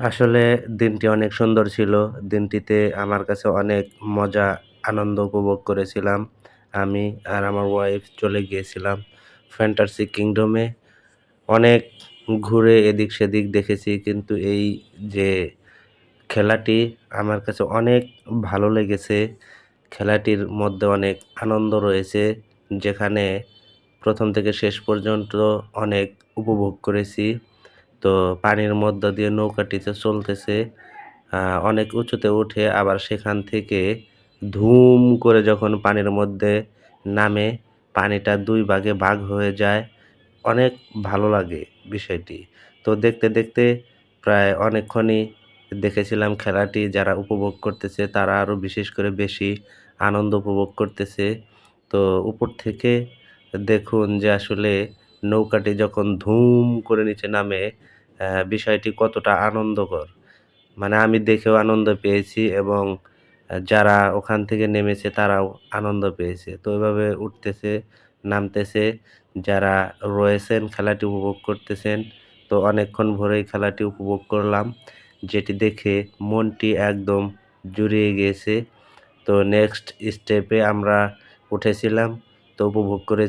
আসলে দিনটি অনেক সুন্দর ছিল। দিনটিতে আমার কাছে অনেক মজা, আনন্দ উপভোগ করেছিলাম। আমি আর আমার ওয়াইফ চলে গিয়েছিলাম ফ্যান্টাসি কিংডমে। অনেক ঘুরে এদিক-সেদিক দেখেছি। কিন্তু এই যে খেলাটি আমার কাছে অনেক ভালো লেগেছে। খেলাটির মধ্যে অনেক আনন্দ রয়েছে। যেখানে ১ম থেকে শেষ পর্যন্ত অনেক উপভোগ করেছি। তো পানির মধ্য দিয়ে নৌকাটিতে চলতেছে। অনেক উঁচুতে উঠে আবার সেখান থেকে ধুম করে যখন পানির মধ্যে নামে, পানিটা ২ ভাগে ভাগ হয়ে যায়। অনেক ভালো লাগে বিষয়টি। তো দেখতে, দেখতে প্রায় অনেকক্ষণই দেখেছিলাম খেলাটি। যারা উপভোগ করতেছে তারা আরো বিশেষ করে বেশি আনন্দ উপভোগ করতেছে। তো উপর থেকে দেখুন যে আসলে নৌকাটি যখন ধুম করে নিচে নামে, বিষয়টি কতটা আনন্দকর। মানে আমি দেখেও আনন্দ পেয়েছি এবং যারা ওখান থেকে নেমেছে তারাও আনন্দ পেয়েছে। তো এভাবে উঠতেছে, নামতেছে, যারা রয়েছেন খেলাটি উপভোগ করতেছেন। তো অনেকক্ষণ ভরেই খেলাটি উপভোগ করলাম। যেটি দেখে মনটি একদম জুড়িয়ে গিয়েছে। তো নেক্সট স্টেপে আমরা উঠেছিলাম। তো উপভোগ করে